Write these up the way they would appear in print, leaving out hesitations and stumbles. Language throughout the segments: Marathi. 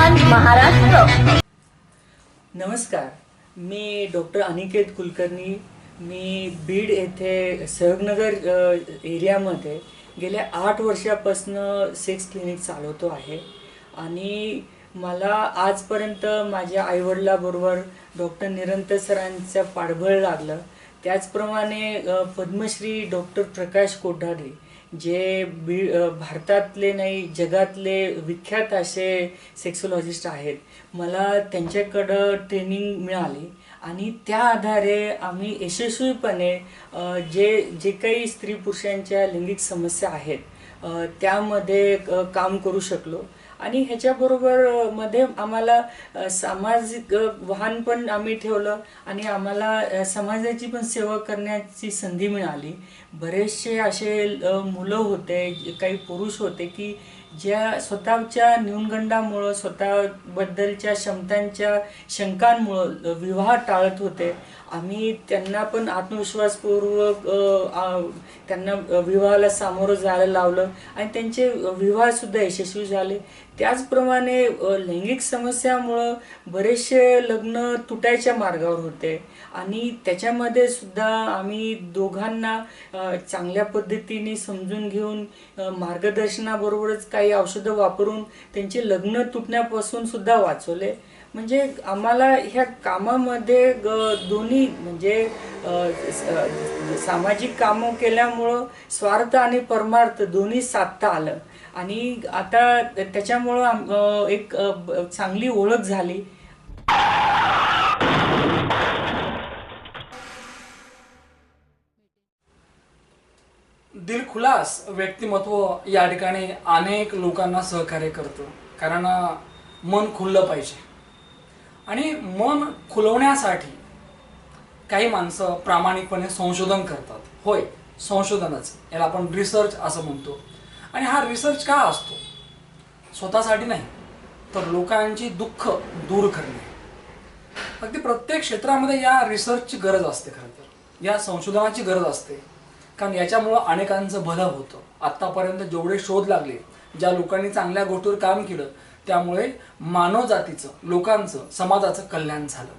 अभिमान महाराष्ट्र। नमस्कार, मी डॉक्टर अनिकेत कुलकर्णी। मी बीड येथे सहगनगर एरियामध्ये गेल्या 8 वर्षापासून सेक्स क्लिनिक चालवतो आहे आणि मला आजपर्यंत माझ्या आईवडिलाबरोबर डॉक्टर निरंतर सरांचा पाठबळ लागलं। त्याचप्रमाणे पद्मश्री डॉक्टर प्रकाश कोठारी जे भारतातले नाही जगातले विख्यात असे सेक्सोलॉजिस्ट आहेत, मला त्यांच्याकडं ट्रेनिंग मिळाली आणि त्या आधारे आम्ही यशस्वीपणे जे काही स्त्री पुरुषांच्या लैंगिक समस्या आहेत त्यामध्ये काम करू शकलो। आणि ह्याच्याबरोबर मध्ये आम्हाला सामाजिक वाहन पण आम्ही ठेवलं आणि आम्हाला समाजाची पण सेवा करण्याची संधी मिळाली। बरेचसे असे मुलं होते, काही पुरुष होते की ज्या स्वतःच्या न्यूनगंडामुळं स्वतःबद्दलच्या क्षमतांच्या शंकांमुळं विवाह टाळत होते। आम्ही त्यांना पण आत्मविश्वासपूर्वक त्यांना विवाहाला सामोरं जायला लावलं आणि त्यांचे विवाहसुद्धा यशस्वी झाले। त्याचप्रमाणे लैंगिक समस्यामुळं बरेचसे लग्न तुटायच्या मार्गावर होते आणि त्याच्यामध्ये सुद्धा आम्ही दोघांना चांगल्या पद्धतीने समजून घेऊन मार्गदर्शनाबरोबरच काही औषधं वापरून त्यांचे लग्न तुटण्यापासून सुद्धा वाचवले। म्हणजे आम्हाला ह्या कामामध्ये दोन्ही म्हणजे सामाजिक कामं केल्यामुळं स्वार्थ आणि परमार्थ दोन्ही साधता आलं आणि आता त्याच्यामुळं एक चांगली ओळख झाली। दिलखुलास व्यक्तिमत्व या ठिकाणी अनेक लोकांना सहकार्य करतं, कारण मन खुललं पाहिजे आणि मन खुलवण्यासाठी काही माणसं प्रामाणिकपणे संशोधन करतात। होय, संशोधनच, याला आपण रिसर्च असं म्हणतो। आणि हा रिसर्च का असतो? स्वतःसाठी नाही, तर लोकांची दुःख दूर करणे। अगदी प्रत्येक क्षेत्रामध्ये या रिसर्चची गरज असते, खरं तर या संशोधनाची गरज असते, कारण याच्यामुळं अनेकांचं भलं होतं। आत्तापर्यंत जेवढे शोध लागले, ज्या लोकांनी चांगल्या गोष्टीवर काम केलं, त्यामुळे मानवजातीचं, लोकांचं, समाजाचं कल्याण झालं।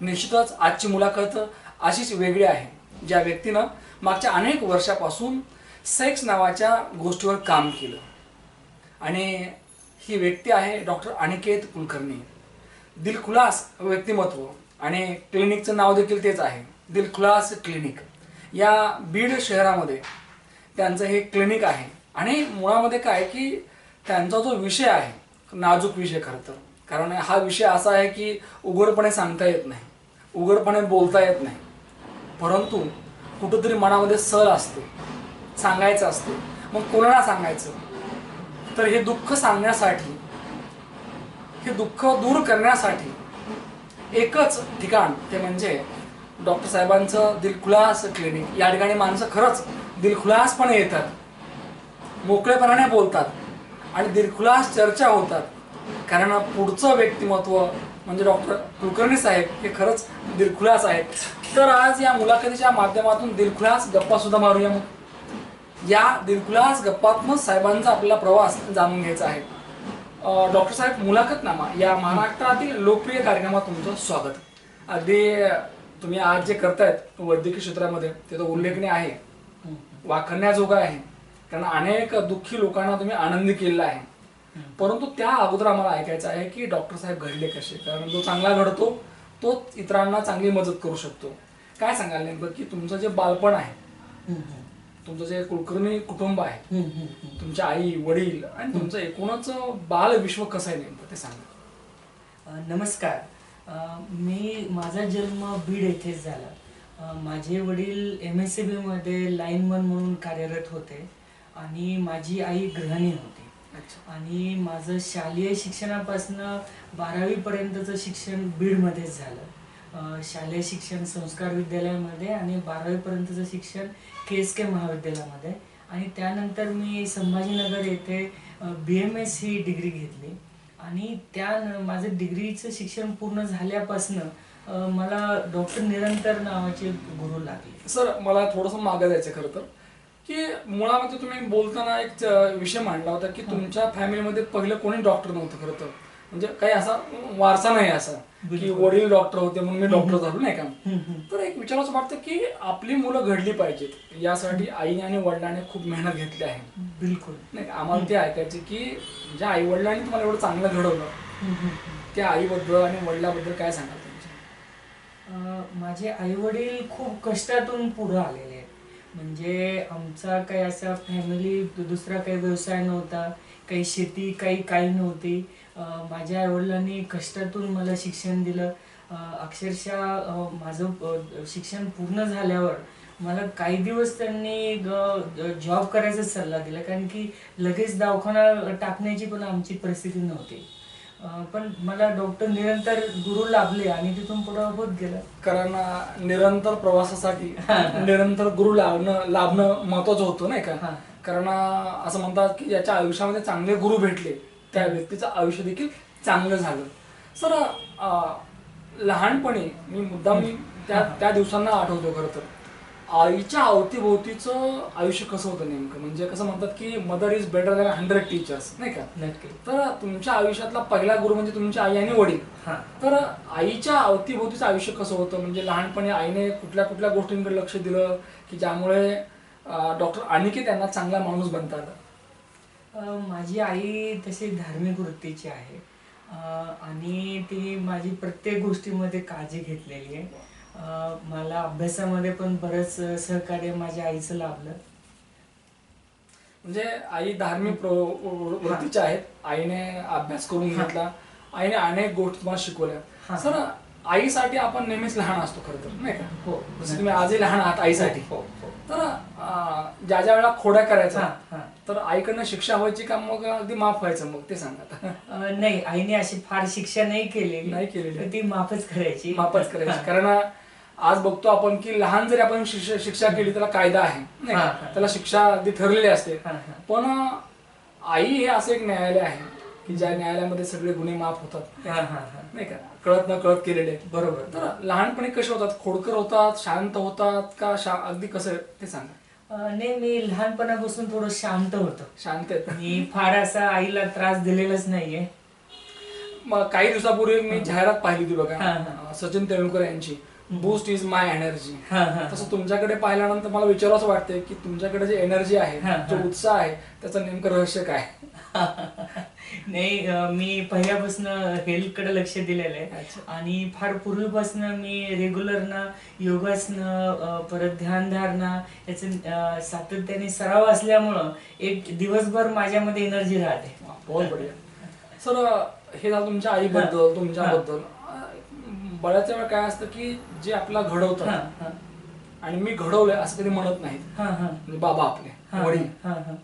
निश्चितच आजची मुलाखत अशीच वेगळी आहे, ज्या व्यक्तीनं मागच्या अनेक वर्षापासून सेक्स नावाच्या गोष्टीवर काम केलं आणि ही व्यक्ती आहे डॉक्टर अनिकेत कुलकर्णी। दिलखुलास व्यक्तिमत्व आणि क्लिनिकचं नाव देखील तेच आहे, दिलखुलास क्लिनिक। या बीड शहरामध्ये त्यांचं हे क्लिनिक आहे आणि मुळामध्ये काय की त्यांचा जो विषय आहे नाजूक विषय, खरं तर कारण हा विषय असा आहे की उघडपणे सांगता येत नाही, उघडपणे बोलता येत नाही, परंतु कुठंतरी मनामध्ये सल असते, सांगायचं असते। मग कोणाला सांगायचं? तर हे दुःख सांगण्यासाठी, हे दुःख दूर करण्यासाठी एकच ठिकाण, ते म्हणजे डॉक्टर साहेबांचं दिलखुलास क्लिनिक। या ठिकाणी माणसं खरंच दिलखुलासपणे येतात, मोकळेपणाने बोलतात आणि दिलखुलास चर्चा होतात, कारण पुढचं व्यक्तिमत्व म्हणजे डॉक्टर कुलकर्णी साहेब हे खरंच दिलखुलास आहेत। तर आज या मुलाखतीच्या माध्यमातून दिलखुलास गप्पा सुद्धा मारूया। मग या दिलखुलास गप्पातूनच साहेबांचा आपल्याला प्रवास जाणून घ्यायचा आहे। डॉक्टर साहेब, मुलाखतनामा या महाराष्ट्रातील लोकप्रिय कार्यक्रमात तुमचं स्वागत। अगदी तुम्ही आज जे करतायत वैद्यकीय क्षेत्रामध्ये ते तर उल्लेखनीय आहे, वाखण्याजोगा आहे, कारण अनेक दुःखी लोकांना तुम्ही आनंदी केलेला आहे। परंतु त्या अगोदर आम्हाला ऐकायचं आहे की डॉक्टर साहेब घडले कसे, कारण जो चांगला घडतो तोच इतरांना चांगली मदत करू शकतो। काय सांगाल नेमकं की तुमचं जे बालपण आहे, तुमचं जे कुलकर्णी कुटुंब आहे, तुमच्या आई वडील आणि तुमचं एकूणच बाल विश्व कसं आहे नेमकं ते सांगा। नमस्कार, माझा जन्म बीड येथेच झाला। माझे वडील MSCB मध्ये लाईनमन म्हणून कार्यरत होते आणि माझी आई गृहिणी होती। आणि माझं शालेय शिक्षणापासून 12वी पर्यंतचं शिक्षण बीडमध्येच झालं। शालेय शिक्षण संस्कार विद्यालयामध्ये आणि 12वी पर्यंतचं शिक्षण KSK महाविद्यालयामध्ये आणि त्यानंतर मी संभाजीनगर येथे BMS ही डिग्री घेतली आणि माझं डिग्रीचं शिक्षण पूर्ण झाल्यापासून मला डॉक्टर निरंतर नावाचे गुरु लागले। सर, मला थोडंसं मागं जायचं खरं तर की मुळामध्ये तुम्ही बोलताना एक विषय मांडला होता की तुमच्या फॅमिलीमध्ये पहिलं कोणी डॉक्टर नव्हतं खरं तर, म्हणजे काही असा वारसा नाही असा की वडील डॉक्टर होते म्हणून मी डॉक्टर झालो नाही का. तर एक विचारायचं वाटतं की आपली मुलं घडली पाहिजेत यासाठी आईने आणि वडिलांनी खूप मेहनत घेतली आहे. बिलकुल. नाही आम्हाला ते ऐकायचे की ज्या आई वडिलांनी तुम्हाला एवढं चांगलं घडवलं त्या आईबद्दल आणि वडिलाबद्दल काय सांगाल तुमच्या. माझे आई वडील खूप कष्टातून पुढे आलेले आहेत. म्हणजे आमचा काही असा फॅमिली दुसरा काही व्यवसाय नव्हता, काही शेती काही नव्हती. माझ्या आईवडिलांनी कष्टातून मला शिक्षण दिलं. अक्षरशः माझं शिक्षण पूर्ण झाल्यावर मला काही दिवस त्यांनी जॉब करायचा सल्ला दिला, कारण की लगेच दवाखाना टाकण्याची पण आमची परिस्थिती नव्हती. पण मला डॉक्टर निरंतर गुरु लाभले आणि तिथून पुढे होत गेलं. कारण निरंतर प्रवासासाठी निरंतर गुरु लाभणं महत्वाचं होतं नाही का. कारण असं म्हणतात की ज्याच्या आयुष्यामध्ये चांगले गुरु भेटले त्या व्यक्तीचं आयुष्य देखील चांगलं झालं. सर लहानपणी मी त्या दिवसांना आठवतो. खरं तर आईच्या अवतीभोवतीचं आयुष्य कसं होतं नेमकं, म्हणजे कसं म्हणतात की mother is better than 100 teachers नाही का. नक्की. तर तुमच्या आयुष्यातला पहिला गुरु म्हणजे तुमची आई आणि वडील. तर आईच्या अवतीभोवतीचं आयुष्य कसं होतं, म्हणजे लहानपणी आईने कुठल्या कुठल्या गोष्टींकडे लक्ष दिलं की ज्यामुळे डॉक्टर अनिकेत त्यांना चांगला माणूस बनता आला. माझी आई तशी धार्मिक वृत्तीची आहे आणि ती माझी प्रत्येक गोष्टीमध्ये काळजी घेतलेली आहे. मला अभ्यासामध्ये पण बरंच सहकार्य माझ्या आईचं लाभलं. म्हणजे आई धार्मिक वृत्तीच्या आहेत. आईने अभ्यास करून घेतला, आईने अनेक गोष्टी तुम्हाला शिकवल्या. सर आईसाठी आपण नेहमीच लहान असतो खरं तर नाही का. हो. जसं तुम्ही आजही लहान आहात आईसाठी. हो. तर ज्या वेळेला खोड्या करायचा तर आईकडनं शिक्षा व्हायची का मग अगदी माफ व्हायचं, मग ते सांगा. नाही, आईने अशी फार शिक्षा नाही केलेली, ती माफच करायची. कारण आज बघतो आपण की लहान जरी आपण शिक्षा केली त्याला कायदा आहे नाही का, त्याला शिक्षा अगदी ठरलेली असते. पण आई हे असं एक न्यायालय आहे की ज्या न्यायालयामध्ये सगळे गुन्हे माफ होतात नाही का, कळत न कळत केलेले. बरोबर. तर लहानपणी कसे होतात, खोडकर होतात, शांत होतात का अगदी कसं ते सांगा. नाही, मी लहानपणापासून थोडं शांत होतो. शांत आहेत. मी फार असा आईला त्रास दिलेलाच नाहीये. मग काही दिवसापूर्वी मी जाहिरात पाहिली होती बघा, सचिन तेंडुलकर यांची, बूस्ट इज माय एनर्जी. तसं तुमच्याकडे पाहिल्यानंतर मला विचारावंच वाटतंय की तुमच्याकडे जे एनर्जी आहे, जो उत्साह आहे, त्याचं नेमकं रहस्य काय. नाही, मी पहिल्यापासून हेल्थकडे लक्ष दिलेलं आहे आणि फार पूर्वीपासून मी रेग्युलर ना योगासनं परत ध्यानधारणा याचं सातत्याने सराव असल्यामुळं एक दिवसभर माझ्यामध्ये एनर्जी राहते. बहुत बढिया. सर हे झालं तुमच्या आईबद्दल, तुमच्याबद्दल. बऱ्याच वेळा काय असतं की जे आपला घडवतात आणि मी घडवलंय असं कधी म्हणत नाहीत, म्हणजे बाबा आपले वडील.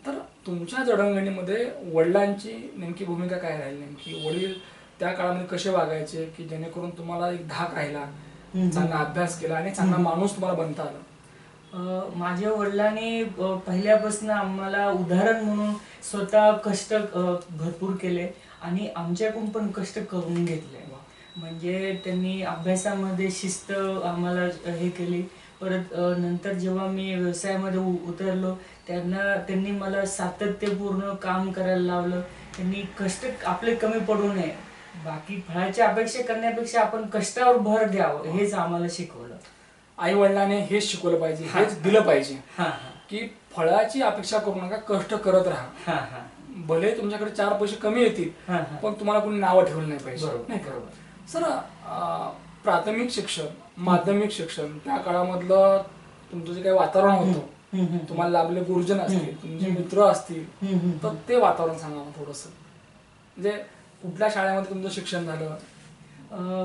तर तुमच्या जडणघडणीमध्ये वडिलांची नेमकी भूमिका काय राहील, नेमकी वडील त्या काळामध्ये कसे वागायचे की जेणेकरून तुम्हाला एक धाक राहिला, चांगला अभ्यास केला आणि चांगला माणूस तुम्हाला बनता आला. माझ्या वडिलांनी पहिल्यापासून आम्हाला उदाहरण म्हणून स्वतः कष्ट भरपूर केले आणि आमच्याकडून पण कष्ट करून घेतले. म्हणजे त्यांनी अभ्यासामध्ये शिस्त आम्हाला हे केली. परत नंतर जेव्हा मी व्यवसायामध्ये उतरलो त्यांनी मला सातत्यपूर्ण काम करायला लावलं. त्यांनी कष्ट आपले कमी पडू नये, बाकी फळाची अपेक्षा करण्यापेक्षा आपण कष्टावर भर द्यावं हेच आम्हाला शिकवलं. आई वडिलांनी हेच शिकवलं पाहिजे, हेच दिलं पाहिजे की फळाची अपेक्षा करू नका, कष्ट करत राहा. भले तुमच्याकडे 4 पैसे कमी येतील पण तुम्हाला कोणी नावं ठेवलं नाही पाहिजे. सर प्राथमिक शिक्षण, माध्यमिक शिक्षण, त्या काळामधलं तुमचं जे काही वातावरण होतं, तुम्हाला लाभले गुरुजन असतील, तुमचे मित्र असतील, तर ते वातावरण सांगा थोडंसं. म्हणजे कुठल्या शाळेमध्ये तुमचं शिक्षण झालं.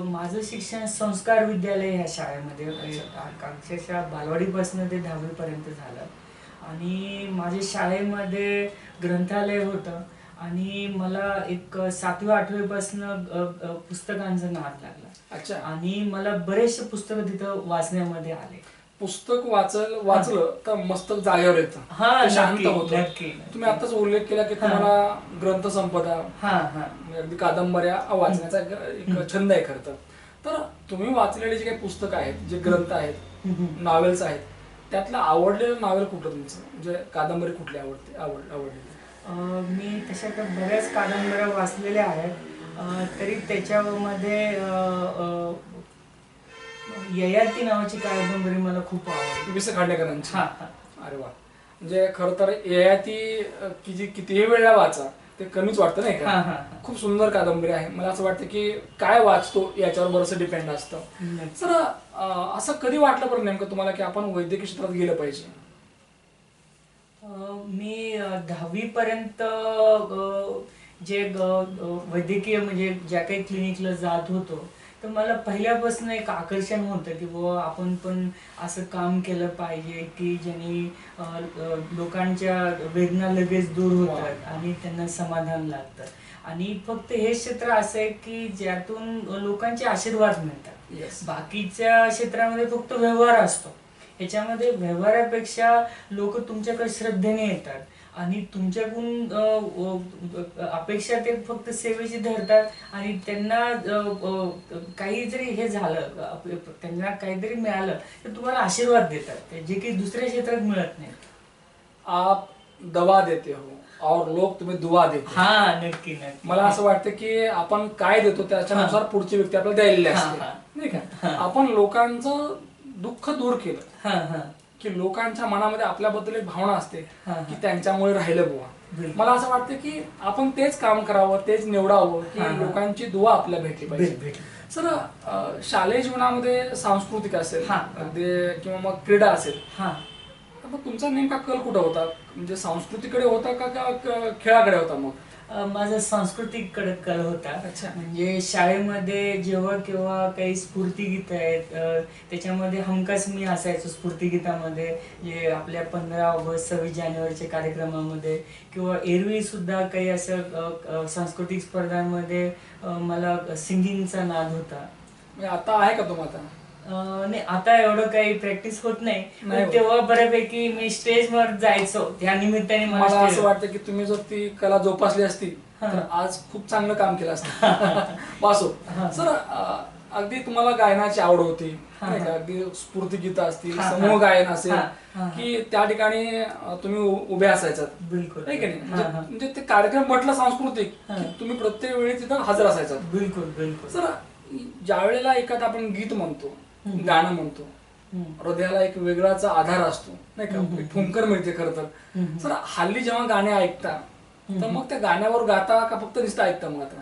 माझं शिक्षण संस्कार विद्यालय ह्या शाळेमध्ये अक्षरशः बालवाडीपासून ते 10वी पर्यंत झालं आणि माझ्या शाळेमध्ये ग्रंथालय होतं आणि मला एक 7वी-8वी पासून पुस्तकांचा नाद लागला. अच्छा. आणि मला बरेचसे पुस्तकं तिथं वाचण्यामध्ये आले. पुस्तक वाचलं तर मस्तक जागेवर येतं, शांत होतं. तुम्ही आताच उल्लेख केला की तुम्हाला ग्रंथसंपदा, अगदी कादंबऱ्या वाचण्याचा एक छंद आहे खरं तर तुम्ही वाचलेले जे काही पुस्तक आहेत, जे ग्रंथ आहेत, नॉवेल्स आहेत, त्यातलं आवडलेलं नॉवेल कुठलं तुमचं, म्हणजे कादंबरी कुठली आवडलेली. मी तशा तर बऱ्याच कादंबऱ्या वाचलेल्या आहेत. तरी त्याच्यामध्ये ययाती नावाची कादंबरी मला खूप आवडली. वि स खांडेकरांची. हा हा. अरे वा. म्हणजे खरं तर ययाती की जी कितीही वेळा वाचा ते कमीच वाटतं नाही हा, का. हा, हा. खूप सुंदर कादंबरी आहे. मला असं वाटतं की काय वाचतो याच्यावर बरंच डिपेंड असतं. नक्की. सर असं कधी वाटलं बरं नेमकं तुम्हाला की आपण वैद्यकीय क्षेत्रात गेलं पाहिजे? मी 10वी पर्यंत जे वैद्यकीय म्हणजे ज्या काही क्लिनिकला जात होतो, तर मला पहिल्यापासून एक आकर्षण होतं की बाबा आपण पण असं काम केलं पाहिजे की ज्यांनी लोकांच्या वेदना लगेच दूर होतात आणि त्यांना समाधान लागतं. आणि फक्त हे क्षेत्र असं आहे की ज्यातून लोकांचे आशीर्वाद मिळतात. येस. बाकीच्या क्षेत्रामध्ये फक्त व्यवहार असतो. ह्याच्यामध्ये व्यवहारापेक्षा लोक तुमच्याकडे श्रद्धेने येतात आणि तुमच्याकडून अपेक्षा ते फक्त सेवेची धरतात आणि त्यांना काही जरी हे झालं, त्यांना काहीतरी मिळालं तर तुम्हाला आशीर्वाद देतात, जे की दुसऱ्या क्षेत्रात मिळत नाही. आप दवा देते हो और लोक तुम्ही दुवा देते. हा, नक्की नक्की. मला असं वाटतं की आपण काय देतो त्याच्यानुसार पुढची व्यक्ती आपल्याला द्यायला असते, नाही का. आपण लोकांचं दुःख दूर केलं हा हा. की लोकांच्या मनामध्ये आपल्याबद्दल एक भावना असते हा, हा. की त्यांच्यामुळे राहिलं बुवा. बिलकुल. मला असं वाटतं की आपण तेच काम करावं, तेच निवडावं की हा, हा. लोकांची दुवा आपल्याला भेटली पाहिजे. भेटली. सर शालेय जीवनामध्ये सांस्कृतिक असेल हा. अगदी किंवा मग क्रीडा असेल, हा. तर मग तुमचा नेमका कल कुठं होता? म्हणजे संस्कृतीकडे होता का खेळाकडे होता? मग माझा सांस्कृतिक कडे कल होता. अच्छा. म्हणजे शाळेमध्ये जेव्हा केव्हा काही स्फूर्तिगीत आहेत, त्याच्यामध्ये हमखास मी असायचो स्फूर्तिगीतामध्ये, जे आपल्या 15 ऑगस्ट 26 जानेवारीच्या कार्यक्रमामध्ये किंवा एरवी सुद्धा काही असं सांस्कृतिक स्पर्धांमध्ये मला सिंगिंगचा नाद होता. म्हणजे आता आहे का तुम्हाला? नाही, आता एवढं काही प्रॅक्टिस होत नाही, नाही पण होत. तेव्हा बऱ्यापैकी मी स्टेजवर जायचो. त्या निमित्ताने मला असं stage- वाटतं की तुम्ही जर ती कला जोपासली असती तर आज खूप चांगलं काम केलं असतं. वासो. सर अगदी तुम्हाला गायनाची आवड होती, नाही का. अगदी स्फूर्तिगीत असतील, समूह गायन असेल की त्या ठिकाणी तुम्ही उभे असायचात, बिलकुल. नाही का नाही. म्हणजे ते कार्यक्रम म्हटलं सांस्कृतिक की तुम्ही प्रत्येक वेळी तिथं हजर असायचात. बिलकुल बिलकुल. सर ज्या वेळेला एखादं आपण गीत म्हणतो, गाणं म्हणतो, हृदयाला एक वेगळाच आधार असतो, नाही का. एक फुंकर मिळते खरं तर. सर हल्ली जेव्हा गाणे ऐकता तर मग त्या गाण्यावर गाता का फक्त नुसतं ऐकता? मग आता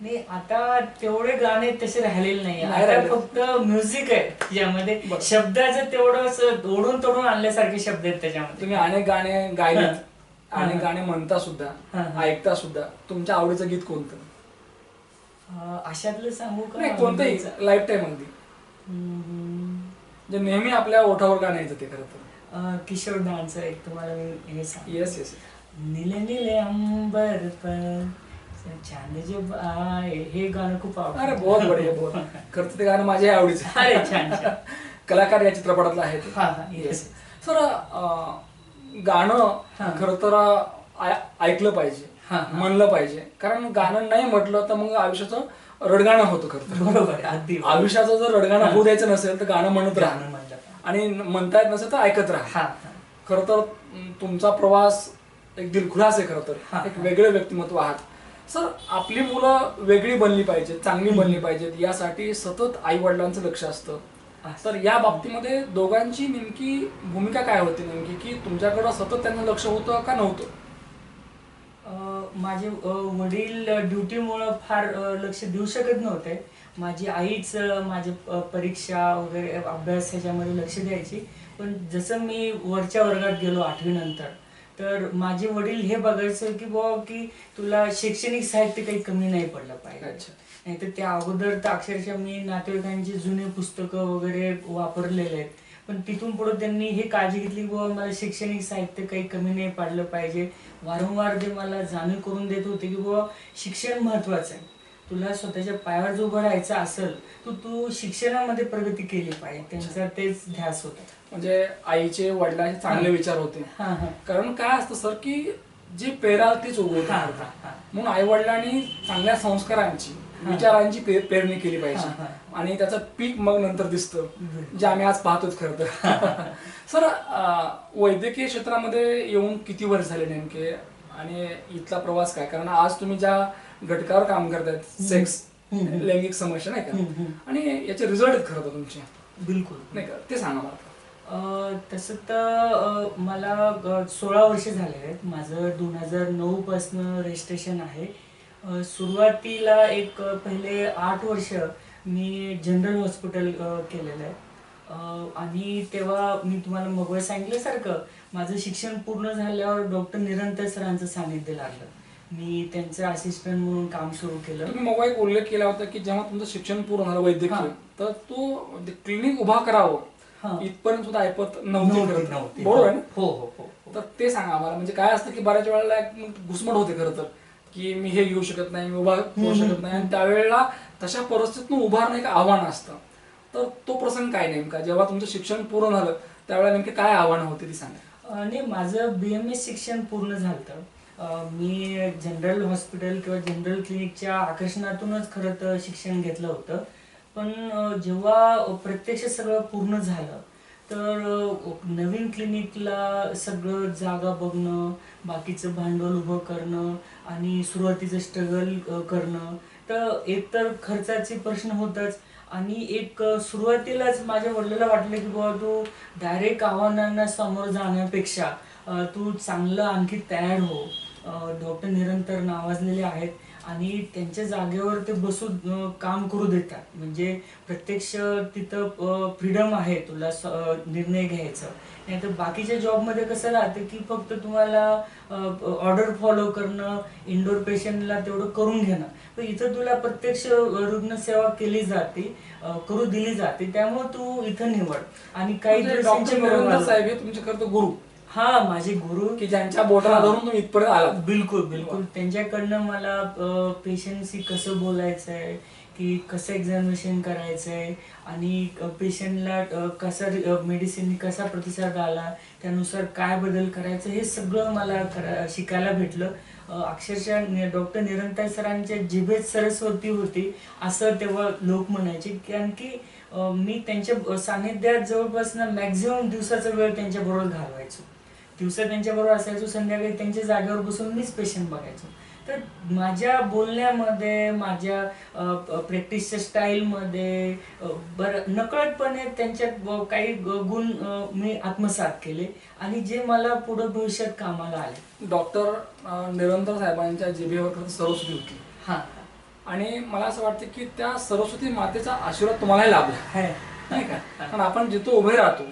नाही, आता तेवढे गाणे तसे राहिलेले नाही. नाही आता राहिले. फक्त म्युझिक आहे ज्यामध्ये बरं. शब्दाचं तेवढं असं ओढून तोडून आणल्यासारखे शब्द आहेत त्याच्यामध्ये. तुम्ही अनेक गाणे गायलेत, अनेक गाणे म्हणता सुद्धा, ऐकता सुद्धा. तुमच्या आवडीचं गीत कोणतं? अशातलं सांगू का? नाही, कोणतंही लाईफ टाईम अगदी जे नेहमी आपल्या ओठावर गाणं येतं ते खरं तर. किशोर डान्सर एक तुम्हाला मी हे सांग. Yes yes. नीले नीले अंबर पर चांद जब आए, हे गाणं खूप आवडतं. अरे बहुत बढिया, बहुत. खरं तर ते गाणं माझ्या आवडीचं आहे. अरे छान छान. कलाकार या चित्रपटातला आहे ते. हा हा. येस. सर गाणं खरं तर ऐकलं पाहिजे, म्हणलं पाहिजे. कारण गाणं नाही म्हटलं तर मग आयुष्याचं रडगाणं होतं खरं तर. बरोबर, अगदी बरोबर. आयुष्याचं जर रडगाणं होऊ द्यायचं नसेल तर गाणं म्हणत राहा, गाणं म्हणलं. आणि म्हणता येत नसेल तर ऐकत राहा. हा. खरं तर तुमचा प्रवास एक दिलखुलास आहे खरं तर. एक वेगळे व्यक्तिमत्व आहात. सर आपली मुलं वेगळी बनली पाहिजेत, चांगली बनली पाहिजेत, यासाठी सतत आई वडिलांचं लक्ष असतं. तर या बाबतीमध्ये दोघांची नेमकी भूमिका काय होती नेमकी, की तुमच्याकडं सतत त्यांना लक्ष होतं का नव्हतं? माझे वडील ड्युटीमुळं फार लक्ष देऊ शकत नव्हते. माझी आईच माझे परीक्षा वगैरे अभ्यास ह्याच्यामध्ये लक्ष द्यायची. पण जसं मी वरच्या वर्गात गेलो 8वी नंतर, तर माझे वडील हे बघायचं की बुवा की तुला शैक्षणिक साहित्य काही कमी नाही पडलं पाहिजे. अच्छा. नाहीतर त्या अगोदर तर अक्षरशः मी नातेवाईकांची जुने पुस्तकं वगैरे वापरलेले आहेत. पण तिथून पुढे त्यांनी हे काळजी घेतली की बाबा मला शैक्षणिक साहित्य काही कमी नाही पडलं पाहिजे. वारंवार ते मला जाणीव करून देत होते की बाबा शिक्षण महत्वाचं आहे. तुला स्वतःच्या पायावर जर उभं राहायचं असेल तर तू शिक्षणामध्ये प्रगती केली पाहिजे. त्यांचा तेच ध्यास होता. म्हणजे आईचे वडिलांचे चांगले विचार होते. कारण काय असतं सर की जे पेराल तेच उगवतं. म्हणून आई वडिलांनी चांगल्या संस्कारांची, विचारांची पेरणी केली पाहिजे आणि त्याचं पीक मग नंतर दिसतं, जे आम्ही आज पाहतोच खरं तर. सर वैद्यकीय क्षेत्रामध्ये येऊन किती वर्ष झाले नेमके आणि इथला प्रवास काय? कारण आज तुम्ही ज्या घटकावर काम करतायत, सेक्स, लैंगिक समस्या नाही का, आणि याचे रिझल्ट आहेत खरं तर तुमचे. बिलकुल नाही का, ते सांगा मला. तसं तर मला 16 वर्ष झाले आहेत. माझं 2009 पासनं रजिस्ट्रेशन आहे. सुरुवातीला पहिले 8 वर्ष मी जनरल हॉस्पिटल केलेलं आहे. आणि तेव्हा मी तुम्हाला मग सांगितल्यासारखं माझं शिक्षण पूर्ण झाल्यावर डॉक्टर निरंतर सरांचं सानिध्य लागलं. मी त्यांचं असिस्टंट म्हणून काम सुरू केलं. तुम्ही मग एक उल्लेख केला होता की जेव्हा तुमचं शिक्षण पूर्ण झालं वैद्यकीय, तर तो क्लिनिक उभा करावं इथपर्यंत सुद्धा ऐपत नव्हती, बरोबर आहे ना? हो हो हो. तर ते सांगा आम्हाला. म्हणजे काय असतं की बऱ्याच वेळेला एक घुसमट होते खरं तर, की मी हे घेऊ शकत नाही, मी उभा होऊ शकत नाही, आणि त्यावेळेला तशा परिस्थितीतून उभारणं एक आव्हान असतं. तर तो प्रसंग काय नेमका, जेव्हा तुमचं शिक्षण पूर्ण झालं त्यावेळेला नेमके काय आव्हानं होती ती सांगा. आणि माझं BMS शिक्षण पूर्ण झालं. मी जनरल हॉस्पिटल किंवा जनरल क्लिनिकच्या आकर्षणातूनच खरं तर शिक्षण घेतलं होतं. पण जेव्हा प्रत्यक्ष सगळं पूर्ण झालं तर नवीन क्लिनिकला सगळं जागा बघणं, बाकीचं भांडवल उभं करणं आणि सुरुवातीचं स्ट्रगल करणं, तर एकतर खर्चाचे प्रश्न होतच, आणि सुरुवातीलाच माझ्या वडिलांना वाटलं की बाबा तू डायरेक्ट आव्हानांना समोर जाण्यापेक्षा तू चांगलं आणखी तयार हो. डॉक्टर निरंतर नावाजलेले आहेत आणि त्यांच्या जागेवर ते बसून काम करू देतात. म्हणजे प्रत्यक्ष तिथं फ्रीडम आहे तुला निर्णय घ्यायचा. नाही तर बाकीच्या जॉबमध्ये कसं राहतं की फक्त तुम्हाला ऑर्डर फॉलो करणं, इंडोर पेशंटला तेवढं करून घेणं. पण इथं तुला प्रत्यक्ष रुग्णसेवा केली जाते, करू दिली जाते. त्यामुळे तू इथं निवड. आणि काही डॉक्टर निरंतर साहेब हे तुमचे खरं तर गुरु, हा माझे गुरु, की ज्यांच्या बोटाला धरून तुम्ही इथपर्यंत आला. बिलकुल बिलकुल. त्यांच्याकडनं मला पेशंटशी कसं बोलायचंय, की कसं एक्झामिनेशन करायचंय, आणि पेशंटला कसं मेडिसिन कसा प्रतिसाद आला, त्यानुसार काय बदल करायचं, हे सगळं मला शिकायला भेटलं. अक्षरशः डॉक्टर निरंतर सरांच्या जिभेत सरस्वती होती असं तेव्हा लोक म्हणायचे. कारण की मी त्यांच्या सानिध्यात जवळपास मॅक्झिमम दिवसाचा वेळ त्यांच्याबरोबर घालवायचो. दिवसा त्यांच्याबरोबर असायचो, संध्याकाळी त्यांच्या जागेवर बसून मीच पेशंट बघायचो. तर माझ्या बोलण्यामध्ये, माझ्या प्रॅक्टिसच्या स्टाईलमध्ये नकळतपणे त्यांच्यात काही गुण मी आत्मसात केले आणि जे मला पुढे भविष्यात कामाला आले. डॉक्टर निरंतर साहेबांच्या जिभेवर खरं सरस्वती होती. हा. आणि मला असं वाटतं की त्या सरस्वती मातेचा आशीर्वाद तुम्हालाही लाभला नाही का. कारण आपण जिथं उभे राहतो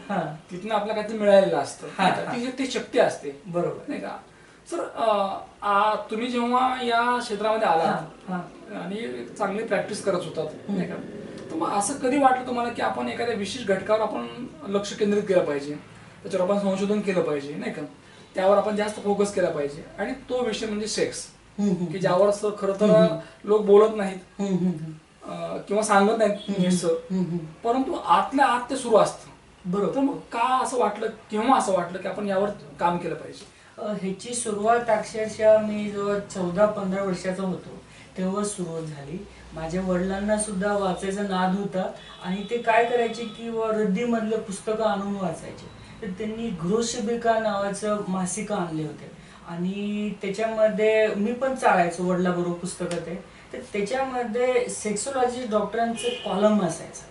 तिथनं आपल्याला काहीतरी मिळालेलं असतं, ती शक्ती असते, बरोबर नाही का. सर, तुम्ही जेव्हा या क्षेत्रामध्ये आलात आणि चांगली प्रॅक्टिस करत होतात नाही का, तर मग असं कधी वाटलं तुम्हाला की आपण एखाद्या विशेष घटकावर आपण लक्ष केंद्रित केलं पाहिजे, त्याच्यावर आपण संशोधन केलं पाहिजे नाही का, त्यावर आपण जास्त फोकस केला पाहिजे, आणि तो विषय म्हणजे सेक्स, की ज्यावर असं खरं तर लोक बोलत नाहीत किंवा सांगत नाहीत, परंतु आतल्या आत ते सुरू असतं, बरोबर. तर मग का असं वाटलं, केव्हा असं वाटलं की आपण यावर काम केलं पाहिजे? ह्याची सुरुवात अक्षरशः मी जेव्हा 14-15 वर्षाचा होतो तेव्हा सुरुवात झाली. माझ्या वडिलांना सुद्धा वाचायचा नाद होता आणि ते काय करायचे की रद्दीमधलं पुस्तकं आणून वाचायचे. तर त्यांनी गृहसेविका नावाचं मासिक आणले होते आणि त्याच्यामध्ये मी पण चाळायचो वडिलाबरोबर पुस्तकं ते. तर त्याच्यामध्ये सेक्सोलॉजी डॉक्टरांचं कॉलम असायचं.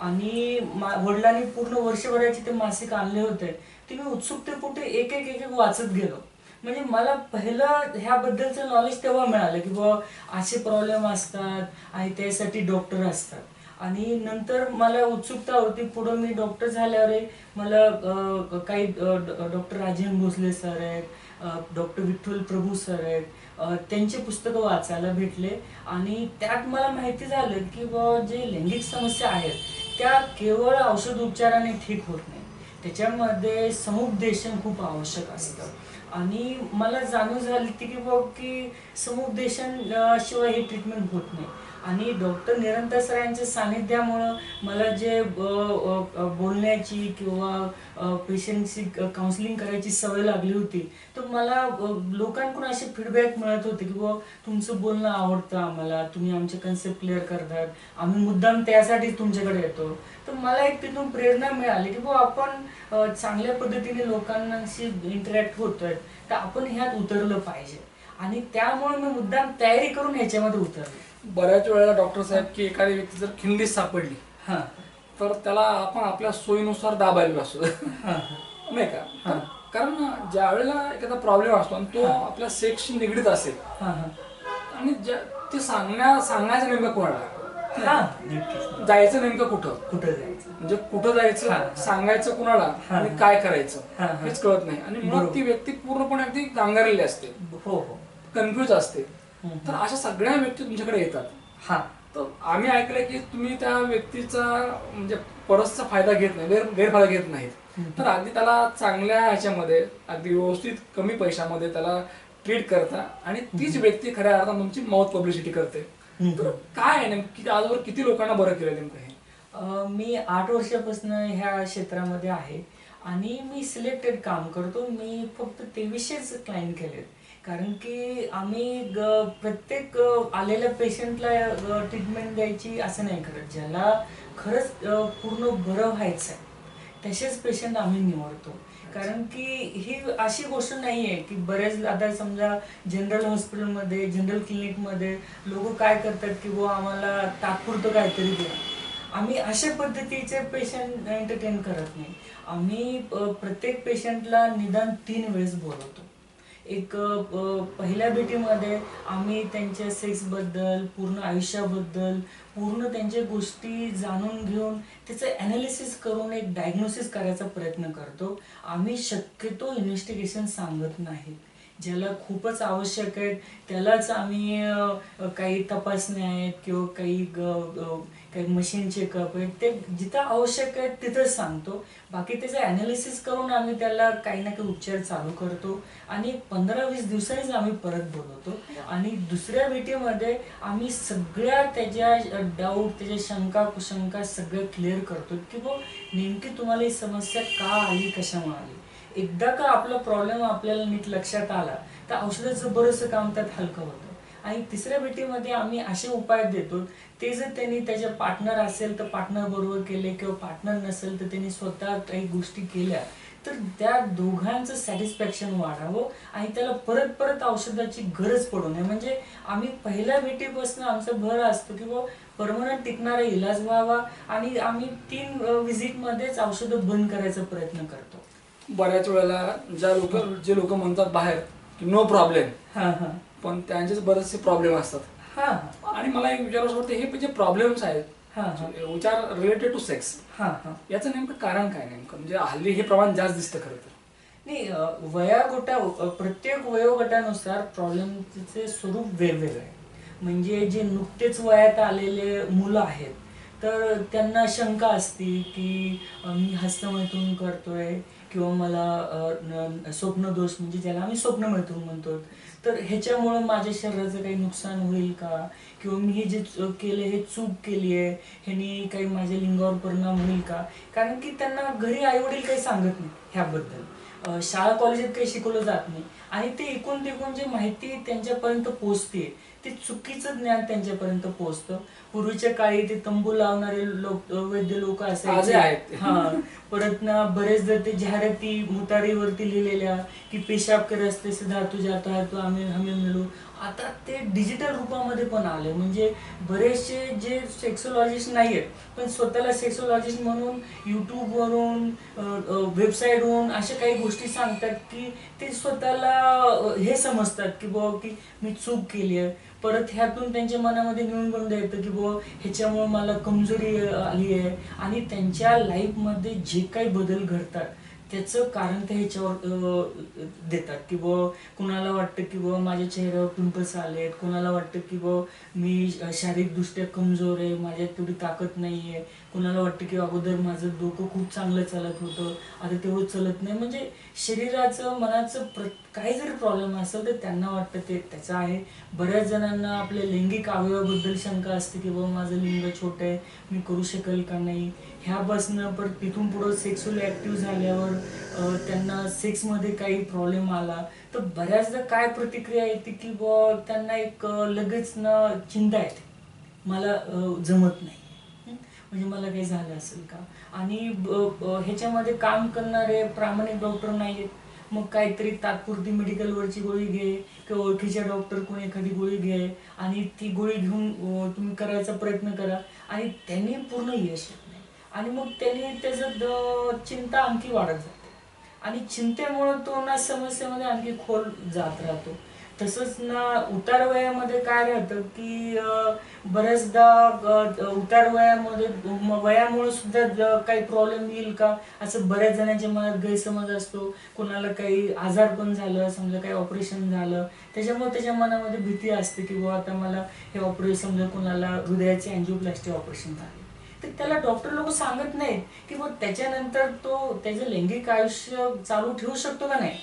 आणि वडिलांनी पूर्ण वर्षभराचे ते मासिक आणले होते. ते मी उत्सुकतेपोटी एक एक वाचत गेलो. म्हणजे मला पहिलं ह्याबद्दलचं नॉलेज तेव्हा मिळालं की बाबा असे प्रॉब्लेम असतात आणि त्यासाठी डॉक्टर असतात. आणि नंतर मला उत्सुकता होती, पुढं मी डॉक्टर झाल्यावर मला काही डॉक्टर राजेंद्र भोसले सर आहेत, डॉक्टर विठ्ठल प्रभू सर आहेत, त्यांची पुस्तकं वाचायला भेटले. आणि त्यात मला माहिती झालं की जे लैंगिक समस्या आहेत त्या केवळ औषध उपचाराने ठीक होत नाही, त्याच्यामध्ये समुपदेशन खूप आवश्यक असतं. आणि मला जाणीव झाली की समुपदेशन शिवाय हे ट्रीटमेंट होत नाही. आणि डॉक्टर निरंतर सरांच्या सानिध्यामुळं मला जे बोलण्याची किंवा पेशंटची काउन्सिलिंग करायची सवय लागली होती, तर मला लोकांकडून असे फीडबॅक मिळत होते की तुमचं बोलणं आवडतं आम्हाला, तुम्ही आमचे कन्सेप्ट क्लिअर करतात, आम्ही मुद्दाम त्यासाठीच तुमच्याकडे येतो. तर मला तिथून प्रेरणा मिळाली की आपण चांगल्या पद्धतीने लोकांशी इंटरॅक्ट होतोय, तर आपण ह्यात उतरलं पाहिजे. आणि त्यामुळे मी मुद्दाम तयारी करून ह्याच्यामध्ये उतरले. बऱ्याच वेळेला डॉक्टर साहेब की एखादी व्यक्ती जर खिंडीत सापडली हां तर त्याला आपण आपल्या सोयीनुसार दाबायला असतो हां नाही का? हां. कारण ज्या वेळेला एखादा प्रॉब्लेम असतो आणि तो हां. आपल्या सेक्सशी निगडीत असेल हां हां आणि ते सांगायचं नेमकं कोणाला, हां नक्कीच. जायचं नेमकं कुठं, कुठं जायचं? म्हणजे कुठं जायचं, हां. सांगायचं कुणाला हां. आणि काय करायचं हां, हां. हेच कळत नाही. आणि मग ती व्यक्ती पूर्णपणे अगदी गांगारलेली असते, हो हो. कन्फ्युज असते. हम्म. तर अशा सगळ्या व्यक्ती तुमच्याकडे येतात. हां तर आम्ही ऐकलंय की तुम्ही त्या व्यक्तीचा म्हणजे परसचा फायदा घेत नाही, गैरफायदा घेत नाहीत. तर अगदी त्याला चांगल्या ह्याच्यामध्ये अगदी व्यवस्थित कमी पैशामध्ये त्याला ट्रीट करता आणि तीच व्यक्ती खऱ्या अर्थानं तुमची माउथ पब्लिसिटी करते. तर काय आहे नेमकी आजवर किती लोकांना बरं केलं नेमकं हे? मी 8 वर्षापासून ह्या क्षेत्रामध्ये आहे आणि मी सिलेक्टेड काम करतो. मी फक्त 2300च क्लायंट केलेत. कारण की आम्ही प्रत्येक आलेल्या पेशंटला ट्रीटमेंट द्यायची असं नाही करत. ज्याला खरंच पूर्ण बरं व्हायचं आहे तसेच पेशंट आम्ही निवडतो. कारण की ही अशी गोष्ट नाही आहे की बरेच आता समजा जनरल हॉस्पिटलमध्ये जनरल क्लिनिकमध्ये लोक काय करतात की बुवा आम्हाला तात्पुरतं काहीतरी द्या. आम्ही अशा पद्धतीचे पेशंट एंटरटेन करत नाही. आम्ही प्रत्येक पेशंटला निदान 3 वेळेस बोलवतो. एक पहिल्या भेटीमध्ये आम्ही त्यांच्या सेक्सबद्दल, पूर्ण आयुष्याबद्दल, पूर्ण त्यांच्या गोष्टी जाणून घेऊन त्याचं ॲनालिसिस करून एक डायग्नोसिस करायचा प्रयत्न करतो. आम्ही शक्यतो इन्व्हेस्टिगेशन सांगत नाही. ज्याला खूपच आवश्यक आहे त्यालाच आम्ही काही तपासण्या आहेत किंवा काही मशीन चेकअप आहे ते जिथं आवश्यक आहे तिथंच सांगतो. बाकी त्याचं ॲनालिसिस करून आम्ही त्याला काही ना काही उपचार चालू करतो आणि 15-20 दिवसांनीच आम्ही परत बोलवतो. आणि दुसऱ्या भेटीमध्ये आम्ही सगळ्या त्याच्या डाऊट, त्याच्या शंका कुशंका सगळं क्लिअर करतो की बुवा नेमकी तुम्हाला ही समस्या का आली, कशामुळे आली. एकदा का आपला प्रॉब्लेम आपल्याला नीट लक्षात आला तर औषधाचं बरंचसं काम त्यात हलकं होतं. आणि तिसऱ्या भेटीमध्ये आम्ही असे उपाय देतो ते जर त्यांनी त्याच्या पार्टनर असेल तर पार्टनर बरोबर केले किंवा पार्टनर नसेल तर त्यांनी स्वतः काही गोष्टी केल्या तर त्या दोघांचं सॅटिस्फॅक्शन वाढावं आणि त्याला परत परत औषधाची गरज पडू नये. म्हणजे आम्ही पहिल्या भेटीपासून आमचा भर असतो की बुवा परमनंट टिकणारा इलाज व्हावा आणि आम्ही 3 व्हिजिटमध्येच औषधं बंद करायचा प्रयत्न करतो. बऱ्याच वेळेला जे लोक म्हणतात बाहेर की नो प्रॉब्लेम, हां हां पण त्यांचेच बरेचसे प्रॉब्लेम असतात. हां आणि मला एक विचारायचं वाटतं हे जे प्रॉब्लेम्स आहेत हां हां which are related to sex, हां हां याचं नेमकं कारण काय नेमकं? म्हणजे हल्ली हे प्रमाण जास्त दिसतं खरं तर. नाही प्रत्येक वयोगटानुसार प्रॉब्लेमचे स्वरूप वेगवेगळे आहे. म्हणजे जे नुकतेच वयात आलेले मुलं आहेत तर त्यांना शंका असते की मी हस्तमैथून करतोय किंवा मला स्वप्नदोष म्हणजे ज्याला आम्ही स्वप्नमैथून म्हणतो तर ह्याच्यामुळं माझ्या शरीराचं काही नुकसान होईल का किंवा मी हे जे केलं हे चूक केली आहे ह्यानी काही माझ्या लिंगावर परिणाम होईल का. कारण की त्यांना घरी आईवडील काही सांगत नाही ह्याबद्दल. शाळा कॉलेजात काही शिकवलं जात नाही आणि ते एकूण तिकून जे माहिती त्यांच्यापर्यंत पोहोचते ते चुकीचं ज्ञान त्यांच्यापर्यंत पोहोचतं. पूर्वीच्या काळी ते तंबू लावणारे वैद्य लोक असायचे. हा परत ना बरेचदा ते जाहिराती मुतारीवरती लिहिलेल्या की पेशाब के रस्ते से धातू जाता है तो हमें मिळू. आता ते डिजिटल रूपामध्ये पण आले. म्हणजे बरेचसे जे सेक्सोलॉजिस्ट नाही आहेत पण स्वतःला सेक्सोलॉजिस्ट म्हणून युट्यूबवरून वेबसाईटवरून अशा काही गोष्टी सांगतात की ते स्वतःला हे समजतात की बुवा की मी चूक केली आहे. परत ह्यातून त्यांच्या मनामध्ये निवडून येतं की बुवा ह्याच्यामुळे मला कमजोरी आली आहे आणि त्यांच्या लाईफमध्ये जे काही बदल घडतात त्याचं कारण ते ह्याच्यावर देतात की बुवा कुणाला वाटतं की बुवा माझ्या चेहऱ्यावर पिंपल्स आलेत, कुणाला वाटतं की बुवा मी शारीरिकदृष्ट्या कमजोर आहे, माझ्यात तेवढी ताकद नाही आहे, कुणाला वाटतं की अगोदर माझं डोकं खूप चांगलं चालत होतं आता तेवढं चलत नाही. म्हणजे शरीराचं मनाचं काही जरी प्रॉब्लेम असेल तर त्यांना वाटतं ते त्याचं आहे. बऱ्याच जणांना आपल्या लैंगिक अवयवाबद्दल शंका असते की बाबा माझं लिंग छोटं आहे, मी करू शकेल का नाही. ह्या बसणं पण तिथून पुढं सेक्सुअली ॲक्टिव्ह झाल्यावर त्यांना सेक्समध्ये काही प्रॉब्लेम आला तर बऱ्याचदा काय प्रतिक्रिया येते की बुवा त्यांना एक लगेच ना चिंता येते मला जमत नाही म्हणजे मला काही झालं असेल का. आणि ह्याच्यामध्ये काम करणारे प्रामाणिक डॉक्टर नाही आहेत. मग काहीतरी तात्पुरती मेडिकलवरची गोळी घे किंवा ओळखीच्या डॉक्टर कोणी एखादी गोळी घे आणि ती गोळी घेऊन तुम्ही करायचा प्रयत्न करा आणि त्यांनी पूर्ण यश येत नाही आणि मग त्यांनी त्याचं चिंता आणखी वाढत जाते आणि चिंतेमुळे तो ना समस्येमध्ये आणखी खोल जात राहतो. तसंच ना उतार वयामध्ये काय राहतं की बऱ्याचदा उतार वयामध्ये वयामुळे सुद्धा काही प्रॉब्लेम येईल का असं बऱ्याच जणांच्या मनात गैरसमज असतो. कोणाला काही आजार पण झालं, समजा काही ऑपरेशन झालं, त्याच्यामुळे त्याच्या मनामध्ये भीती असते की बाबा आता मला हे ऑपरेशन, समजा कोणाला हृदयाचे अँजिओप्लास्टी ऑपरेशन झाले तर त्याला डॉक्टर लोक सांगत नाहीत की मग त्याच्यानंतर तो त्याचं लैंगिक आयुष्य चालू ठेवू शकतो का नाही.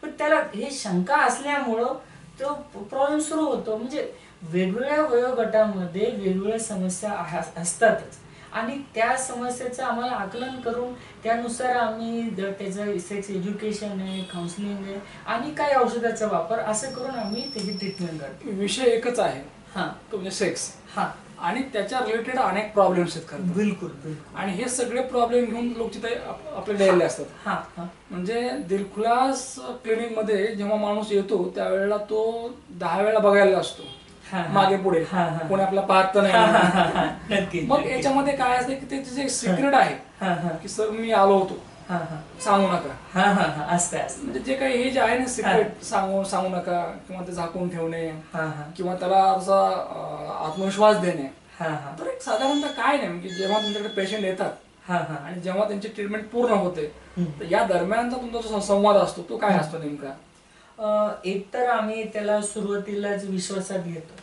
पण त्याला हे शंका असल्यामुळं तो प्रॉब्लेम सुरू होतो. म्हणजे वेगवेगळ्या वयोगटामध्ये वेगवेगळ्या समस्या असतातच आणि त्या समस्येचं आम्हाला आकलन करून त्यानुसार आम्ही त्याचं सेक्स एज्युकेशन आहे, काउन्सिलिंग आहे आणि काही औषधाचा वापर असं करून आम्ही त्याची ट्रीटमेंट करतो. विषय एकच आहे हां, तो म्हणजे सेक्स. हां, आणि त्याच्या रिलेटेड अनेक प्रॉब्लेम्स आहेत खरं. बिलकुल बिलकुल. आणि हे सगळे प्रॉब्लेम घेऊन लोक तिथे आपल्याला यायले असतात. हां हां. म्हणजे दिलखुलास क्लिनिक मध्ये जेव्हा माणूस येतो त्यावेळेला तो 10 वेळा बघायला असतो मागे पुढे, कोणी आपला पाहत नाही. मग याच्यामध्ये काय असते की त्याचे जे सिक्रेट आहे की सर मी आलो होतो सांगू नका. असते म्हणजे जे काही हे जे आहे ना सिक्रेट सांगू नका किंवा ते झाकून ठेवणे किंवा त्याला असा आत्मविश्वास देणे. तर एक साधारणतः काय नाही की जेव्हा तुमच्याकडे पेशंट येतात आणि जेव्हा त्यांची ट्रीटमेंट पूर्ण होते तर या दरम्यानचा तुमचा जो संवाद असतो तो काय असतो नेमका. एक तर आम्ही त्याला सुरुवातीलाच विश्वासात घेतो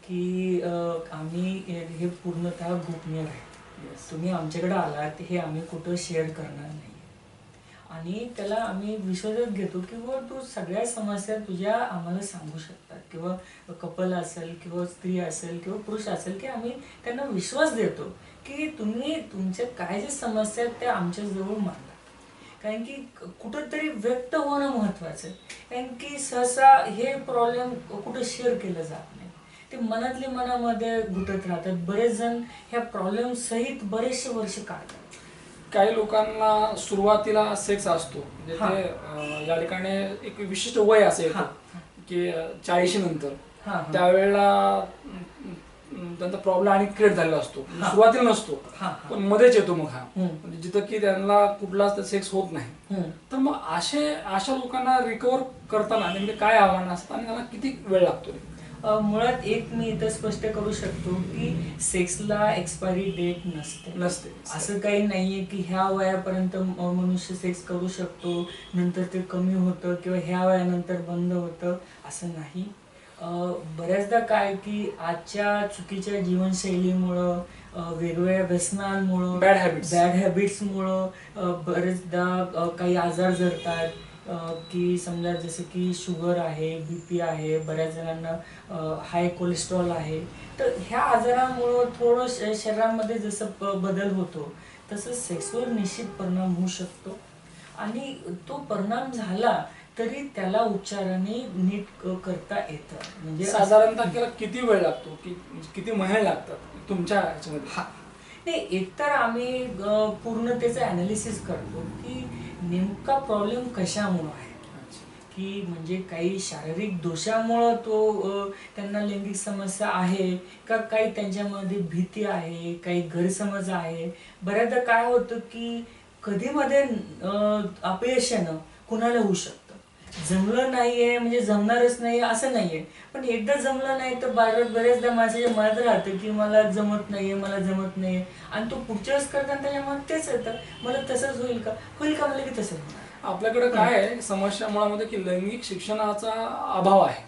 की आम्ही हे पूर्णतः गोपनीय राहील. तुम्ही आमच्याकडे आलात हे आम्ही कुठं शेअर करणार नाही आणि त्याला आम्ही विश्वासात घेतो किंवा तू सगळ्या समस्या तुझ्या आम्हाला सांगू शकतात किंवा कपल असेल किंवा स्त्री असेल किंवा पुरुष असेल की आम्ही त्यांना विश्वास देतो की तुम्ही तुमच्या काय जे समस्या आहेत त्या आमच्याजवळ मांडा. कारण की कुठंतरी व्यक्त होणं महत्वाचं आहे. कारण की सहसा हे प्रॉब्लेम कुठं शेअर केलं जात नाही, ते मनातल्या मनामध्ये गुंतत राहतात. बरेच जण ह्या प्रॉब्लेम सहित बरेचसे वर्ष काढतात. काही लोकांना सुरुवातीला सेक्स असतो म्हणजे ते या ठिकाणी एक विशिष्ट वय असेल की 40 नंतर त्यावेळेला त्यांचा प्रॉब्लेम आणि क्रिएट झालेला असतो. सुरुवातीला नसतो पण मध्येच येतो मग हा म्हणजे जिथं की त्यांना कुठलाच सेक्स होत नाही. तर मग अशा लोकांना रिकव्हर करताना नेमके काय आव्हानं असतात आणि त्यांना किती वेळ लागतो. मुळात एक मी इथं स्पष्ट करू शकतो की सेक्सला एक्सपायरी डेट नसते. असं काही नाहीये की ह्या वयापर्यंत मनुष्य सेक्स करू शकतो, नंतर ते कमी होतं किंवा ह्या वयानंतर बंद होतं, असं नाही. बऱ्याचदा काय की आजच्या चुकीच्या जीवनशैलीमुळं, वेगवेगळ्या व्यसनांमुळं, बॅड हॅबिट्समुळं बरेचदा काही आजार जडतात की समजा जसं की शुगर आहे, BP आहे, बऱ्याच जणांना हाय कोलेस्ट्रॉल आहे. तर ह्या आजारामुळं थोडं शरीरामध्ये जसं बदल होतो तसं सेक्सवर निश्चित परिणाम होऊ शकतो आणि तो परिणाम झाला तरी त्याला उपचाराने नीट करता येतं. म्हणजे साधारणतः त्याला किती वेळ लागतो की किती महिने लागतात तुमच्या ह्याच्यामध्ये. नाही, एकतर आम्ही पूर्ण त्याचं अनालिसिस करतो की नेमका प्रॉब्लेम कशामुळं आहे, की म्हणजे काही शारीरिक दोषामुळं तो त्यांना लैंगिक समस्या आहे का काही त्यांच्यामध्ये भीती आहे, काही गैरसमज आहे. बऱ्याचदा काय होतं की कधी मध्ये अपयशानं कुणाला होऊ शकतं. जमलं नाहीये म्हणजे जमणारच नाही असं नाहीये, पण एकदा जमलं नाही तर बऱ्याचदा माणसाच्या मनात राहतं की मला जमत नाहीये आणि तो पुढच्या वेळेस करताना त्याच्या मनात तेच येतं मला तसंच होईल का म्हणलं की तसंच होणार. आपल्याकडे काय आहे समस्या मुळामध्ये की लैंगिक शिक्षणाचा अभाव आहे.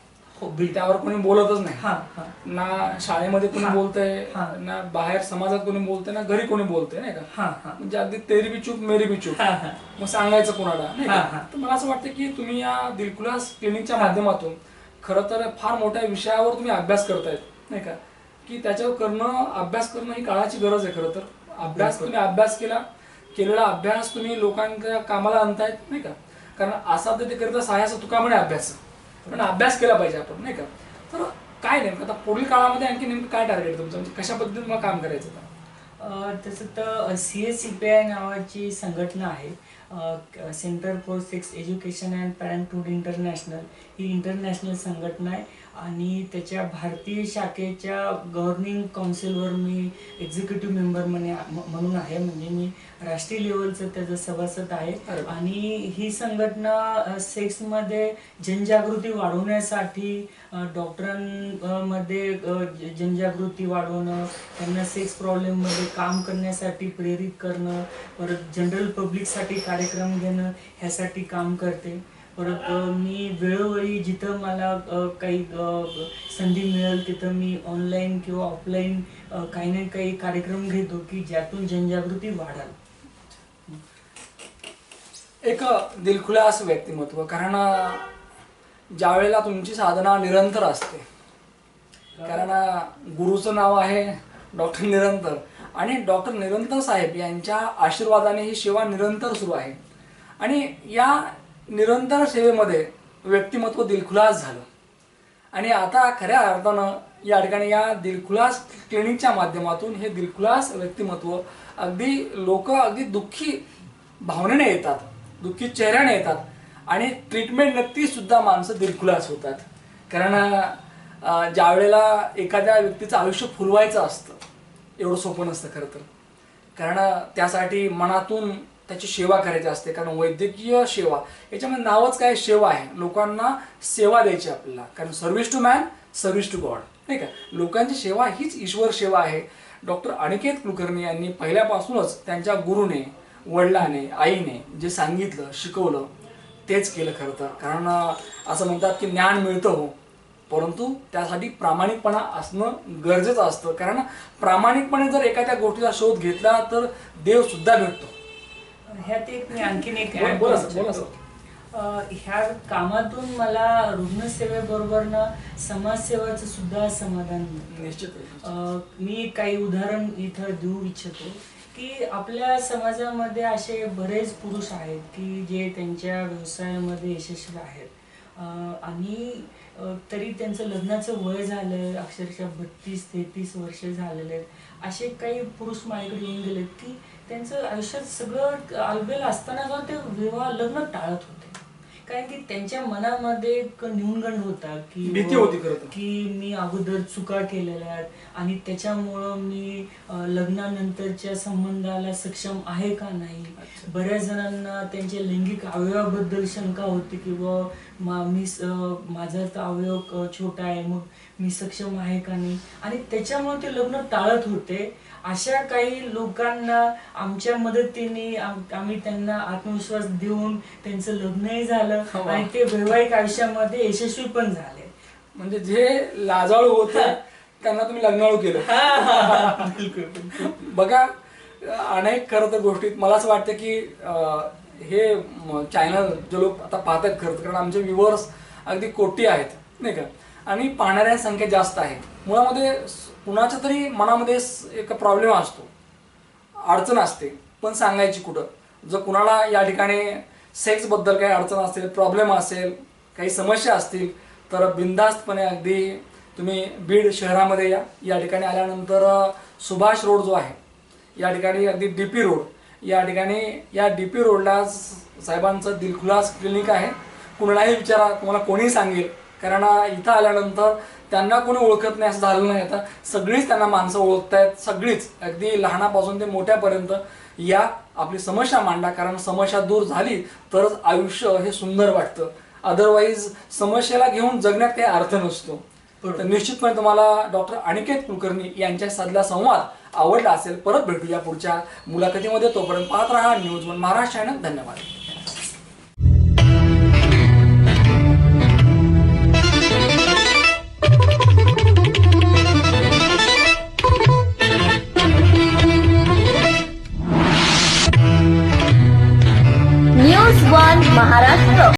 त्यावर कोणी बोलतच नाही. ना शाळेमध्ये कोणी बोलतंय, ना बाहेर समाजात कोणी बोलतंय, ना घरी कोणी बोलतंय नाही का. म्हणजे अगदी तेरी बी चूप मेरी बी चूप, मग सांगायचं कोणाला. तर मला असं वाटतं की तुम्ही या दिलखुलास क्लिनिकच्या माध्यमातून खरं तर फार मोठ्या विषयावर तुम्ही अभ्यास करतायत नाही का, की त्याच्यावर अभ्यास करणं ही काळाची गरज आहे. खरं तर तुम्ही अभ्यास केलेला अभ्यास तुम्ही लोकांच्या कामाला आणतायत नाही का. कारण असा ते करता सायाचा तुका म्हणे अभ्यास, पण अभ्यास केला पाहिजे आपण नाही का. तर काय नेमकं आता पुढील काळामध्ये आणखी नेमकं काय टार्गेट तुमचं, म्हणजे कशा पद्धतीने काम करायचं. तसं तर CSCPI नावाची संघटना आहे, centre for sex education and parenthood international. ही इंटरनॅशनल संघटना आहे आणि त्याच्या भारतीय शाखेच्या गव्हर्निंग काउन्सिलवर मी एक्झिक्युटिव्ह मेंबर म्हणून आहे. म्हणजे मी राष्ट्रीय लेवलचं त्याचं सभासद आहे. आणि ही संघटना सेक्समध्ये जनजागृती वाढवण्यासाठी, डॉक्टरांमध्ये जनजागृती वाढवणं, त्यांना सेक्स प्रॉब्लेममध्ये काम करण्यासाठी प्रेरित करणं, परत जनरल पब्लिकसाठी कार्यक्रम घेणं, ह्यासाठी काम करते. परत मी वेळोवेळी जिथं मला काही संधी मिळेल तिथं मी ऑनलाईन किंवा ऑफलाईन काही ना काही कार्यक्रम घेतो की ज्यातून जनजागृती वाढेल. एक दिलखुलास व्यक्तिमत्व, कारण ज्या वेळेला तुमची साधना निरंतर असते, कारण गुरुचं नाव आहे डॉक्टर निरंतर, आणि डॉक्टर निरंतर साहेब यांच्या आशीर्वादाने ही सेवा निरंतर सुरू आहे. आणि या निरंतर सेवेमध्ये व्यक्तिमत्व दिलखुलास झालं आणि आता खऱ्या अर्थानं या ठिकाणी या दिलखुलास क्लिनिकच्या माध्यमातून हे दिलखुलास व्यक्तिमत्व अगदी लोक अगदी दुःखी भावनेने येतात, दुःखी चेहऱ्याने येतात आणि ट्रीटमेंट नक्की सुद्धा माणसं दिलखुलास होतात. कारण ज्या वेळेला एखाद्या व्यक्तीचं आयुष्य फुलवायचं असतं एवढं सोपं नसतं खरं तर, कारण त्यासाठी मनातून त्याची सेवा करायची असते. कारण वैद्यकीय सेवा याच्यामध्ये नावच काय, सेवा आहे. लोकांना सेवा द्यायची आपल्याला, कारण service to man service to God, नाही का. लोकांची सेवा हीच ईश्वर सेवा आहे. डॉक्टर अनिकेत कुलकर्णी यांनी पहिल्यापासूनच त्यांच्या गुरुने, वडिलाने, आईने जे सांगितलं, शिकवलं तेच केलं खरं तर. कारण असं म्हणतात की ज्ञान मिळतं हो, परंतु त्यासाठी प्रामाणिकपणा असणं गरजेचं असतं. कारण प्रामाणिकपणे जर एखाद्या गोष्टीचा शोध घेतला तर देव सुद्धा भेटतो. ह्यात एक मी आणखीन एक बोला. ह्या कामातून मला रुग्णसेवेबरोबर ना समाजसेवाचं सुद्धा समाधान मिळतं. निश्चित. मी काही उदाहरण इथं देऊ इच्छितो की आपल्या समाजामध्ये असे बरेच पुरुष आहेत की जे त्यांच्या व्यवसायामध्ये यशस्वी आहेत, आणि तरी त्यांचं लग्नाचं वय झालं, अक्षरशः 32-33 वर्ष झालेले आहेत. असे काही पुरुष माझ्याकडे येऊन गेलेत की त्यांचं आयुष्यात सगळं आलबेल असताना सुद्धा ते लग्न टाळत होते. कारण की त्यांच्या मनामध्ये एक न्यूनगंड होता की भीती होती की मी अगोदर चुका केलेल्या आहेत आणि त्याच्यामुळं मी लग्नानंतरच्या संबंधाला सक्षम आहे का नाही. बऱ्याच जणांना त्यांच्या लैंगिक अवयवाबद्दल शंका होती की माझा तर अवयव छोटा आहे, मग मी सक्षम आहे का नाही, आणि त्याच्यामुळे ते लग्न टाळत होते. अशा काही लोकांना आमच्या मदतीने आम्ही त्यांना आत्मविश्वास देऊन त्यांचं लग्नही झालं आणि ते वैवाहिक आयुष्यामध्ये यशस्वी पण झाले. म्हणजे जे लाजाळू होते त्यांना तुम्ही लग्नाळू केलं. बघा, अनेक खरं तर गोष्टीत मला असं वाटतं की हे चॅनल जे लोक आता पाहतात खरं तर, कारण आमचे व्ह्युअर्स अगदी कोटी आहेत, नाही का, आणि पाहणाऱ्या संख्या जास्त आहे. मुळामध्ये कुणाच्या तरी मनामध्ये एक प्रॉब्लेम असतो, अडचण असते, पण सांगायची कुठं. जर कुणाला या ठिकाणी सेक्सबद्दल काही अडचण असेल, प्रॉब्लेम असेल, काही समस्या असतील तर बिनधास्तपणे अगदी तुम्ही बीड शहरामध्ये या ठिकाणी आल्यानंतर सुभाष रोड जो आहे या ठिकाणी अगदी DP रोड या ठिकाणी, या DP रोडला साहेबांचं दिलखुलास क्लिनिक आहे. कुणालाही विचारा, तुम्हाला कोणीही सांगेल. कारण इथं आल्यानंतर त्यांना कोणी ओळखत नाही असं झालं नाही. आता सगळीच त्यांना माणसं ओळखतायत, सगळीच, अगदी लहानापासून ते मोठ्यापर्यंत. या आपली समस्या मांडा, कारण समस्या दूर झाली तरच आयुष्य हे सुंदर वाटतं. अदरवाईज समस्येला घेऊन जगण्यात काही अर्थ नसतो. तर निश्चितपणे तुम्हाला डॉक्टर अनिकेत कुलकर्णी यांच्या साधला संवाद आवडला असेल. परत भेटूया पुढच्या मुलाखतीमध्ये. तोपर्यंत पाहत राहा न्यूज वन महाराष्ट्र चॅनल. धन्यवाद.